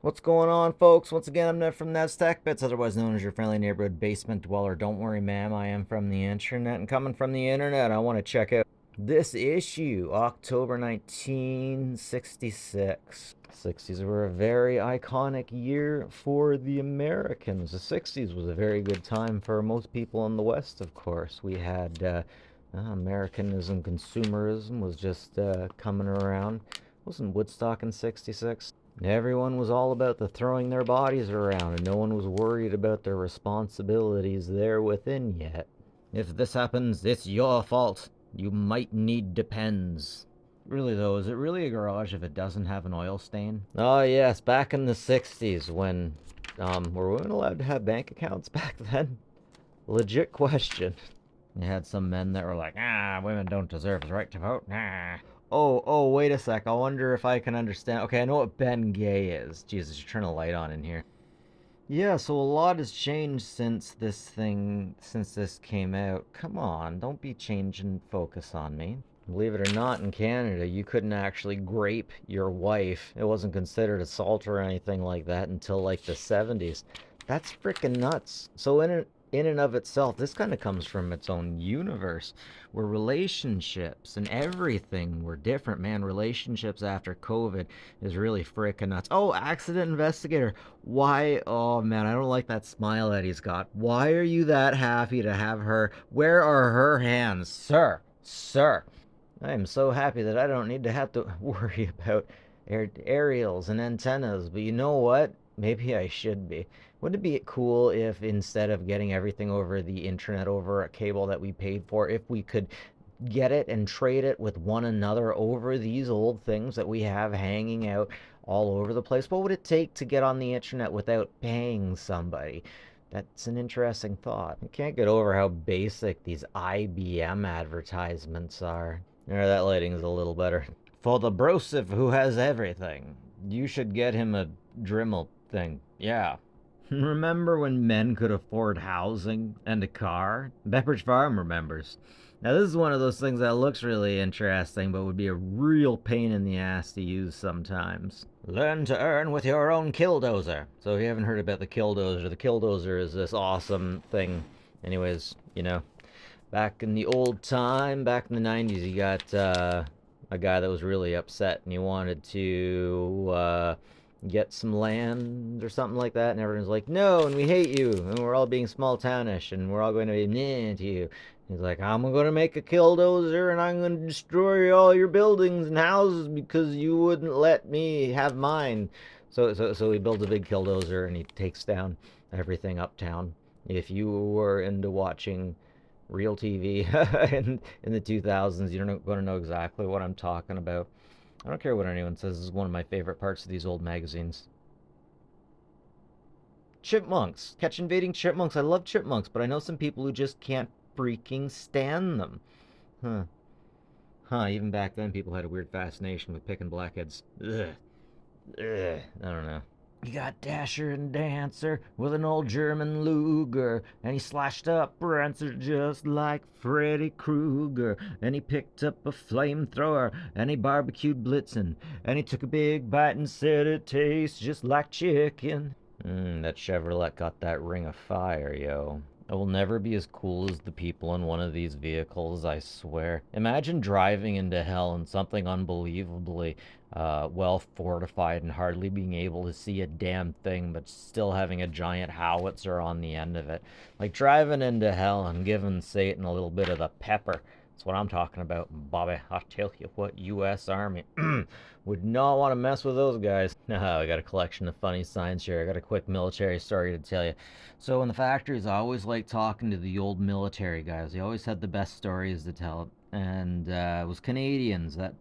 What's going on, folks? Once again, I'm Ned from Ned's Tech Bits, otherwise known as your friendly neighborhood basement dweller. Don't worry, ma'am, I am from the internet, and coming from the internet, I want to check out this issue, October 1966. 60s were a very iconic year for the Americans. The 60s was a very good time for most people in the West, of course. We had Americanism, consumerism was just coming around. Wasn't Woodstock in 66? Everyone was all about the throwing their bodies around, and no one was worried about their responsibilities there within yet. If this happens, it's your fault. You might need depends. Really, though, is it really a garage if it doesn't have an oil stain? Oh, yes, back in the 60s when. Were women allowed to have bank accounts back then? Legit question. You had some men that were like, women don't deserve the right to vote. Wait a sec. I wonder if I can understand. Okay, I know what Ben Gay is. Jesus, you're turning a light on in here. Yeah, so a lot has changed since this came out. Come on, don't be changing focus on me. Believe it or not, in Canada, you couldn't actually grape your wife. It wasn't considered assault or anything like that until like the 70s. That's freaking nuts. So in and of itself, this kind of comes from its own universe where relationships and everything were different. Man, relationships after COVID is really freaking nuts. Oh, accident investigator. Why? Oh man, I don't like that smile that he's got. Why are you that happy to have her? Where are her hands, sir? Sir. I am so happy that I don't need to have to worry about aerials and antennas, but you know what? Maybe I should be. Wouldn't it be cool if instead of getting everything over the internet over a cable that we paid for, if we could get it and trade it with one another over these old things that we have hanging out all over the place? What would it take to get on the internet without paying somebody? That's an interesting thought. I can't get over how basic these IBM advertisements are. There, that lighting's a little better. For the brosif who has everything, you should get him a Dremel thing. Yeah. Remember when men could afford housing and a car? Pepperidge Farm remembers. Now, this is one of those things that looks really interesting, but would be a real pain in the ass to use sometimes. Learn to earn with your own killdozer. So, if you haven't heard about the killdozer is this awesome thing. Anyways, back in the old time, back in the 90s, you got a guy that was really upset and he wanted to get some land or something like that, and everyone's like, no, and we hate you, and we're all being small townish, and we're all going to be mean to you. He's like, I'm going to make a killdozer, and I'm going to destroy all your buildings and houses because you wouldn't let me have mine. So he builds a big killdozer, and he takes down everything uptown. If you were into watching real TV in the 2000s, you're going to know exactly what I'm talking about. I don't care what anyone says, this is one of my favorite parts of these old magazines. Chipmunks. Catch invading chipmunks. I love chipmunks, but I know some people who just can't freaking stand them. Huh. Even back then, people had a weird fascination with picking blackheads. Ugh. Ugh. I don't know. You got Dasher and Dancer with an old German Luger, and he slashed up Prancer just like Freddy Krueger, and he picked up a flamethrower, and he barbecued Blitzen, and he took a big bite and said it tastes just like chicken. That Chevrolet got that ring of fire, yo. I will never be as cool as the people in one of these vehicles, I swear. Imagine driving into hell in something unbelievably well fortified and hardly being able to see a damn thing, but still having a giant howitzer on the end of it. Like driving into hell and giving Satan a little bit of the pepper. That's what I'm talking about, Bobby. I'll tell you what, U.S. Army would not want to mess with those guys. I got a collection of funny signs here. I got a quick military story to tell you. So in the factories, I always liked talking to the old military guys. They always had the best stories to tell. And it was Canadians like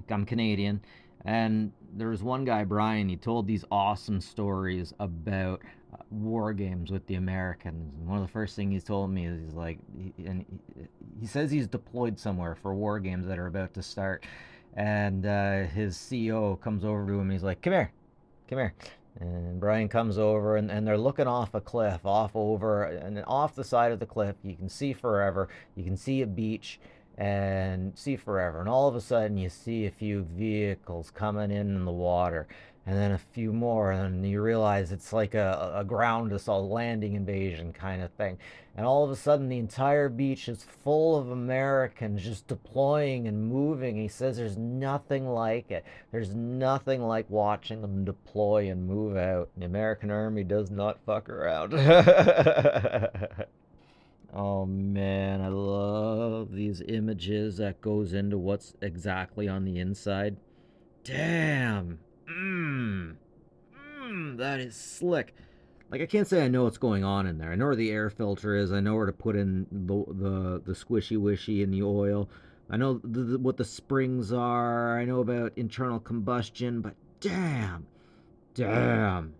I'm Canadian. And there was one guy, Brian, he told these awesome stories about war games with the Americans. And one of the first things he told me is he's like, he says he's deployed somewhere for war games that are about to start. And his CEO comes over to him and he's like, come here, come here. And Brian comes over and they're looking off a cliff, off over, and off the side of the cliff. You can see forever. You can see a beach and see forever. And all of a sudden, you see a few vehicles coming in the water. and then a few more, and you realize it's like a ground assault landing invasion kind of thing. And all of a sudden, the entire beach is full of Americans just deploying and moving. He says there's nothing like it. There's nothing like watching them deploy and move out. The American Army does not fuck around. Oh man, I love these images that goes into what's exactly on the inside. Damn. That is slick. Like I can't say I know what's going on in there. I know where the air filter is. I know where to put in the squishy wishy and the oil. I know what the springs are. I know about internal combustion. But damn, damn,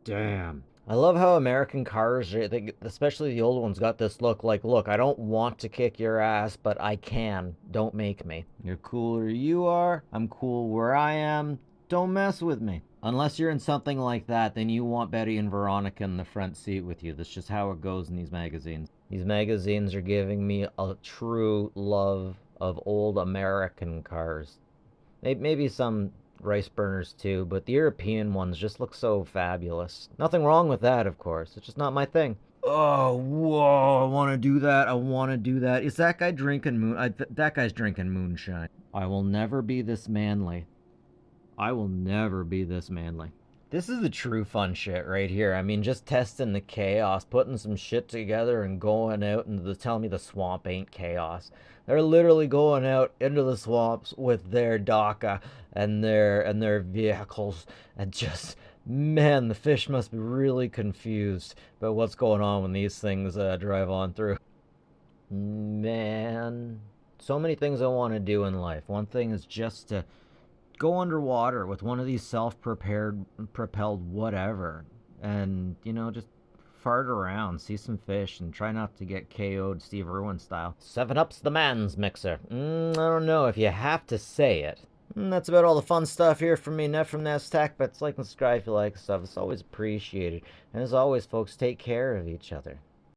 damn. I love how American cars, especially the old ones, got this look like, look, I don't want to kick your ass, but I can. Don't make me. You're cooler you are. I'm cool where I am. Don't mess with me. Unless you're in something like that, then you want Betty and Veronica in the front seat with you. That's just how it goes in these magazines. These magazines are giving me a true love of old American cars. Maybe some rice burners too, but the European ones just look so fabulous. Nothing wrong with that, of course. It's just not my thing. Oh, whoa! I want to do that. I want to do that. Is that guy drinking that guy's drinking moonshine. I will never be this manly. I will never be this manly. This is the true fun shit right here. I mean, just testing the chaos, putting some shit together and going out and tell me the swamp ain't chaos. They're literally going out into the swamps with their DACA and their vehicles and just man, the fish must be really confused about what's going on when these things drive on through. Man, so many things I want to do in life. One thing is just to go underwater with one of these self-prepared propelled whatever and just fart around, see some fish, and try not to get KO'd Steve Irwin style. 7-Up's the man's mixer. I don't know if you have to say it. That's about all the fun stuff here from me, Net from Tech, but like and subscribe if you like stuff. It's always appreciated. And as always, folks, take care of each other.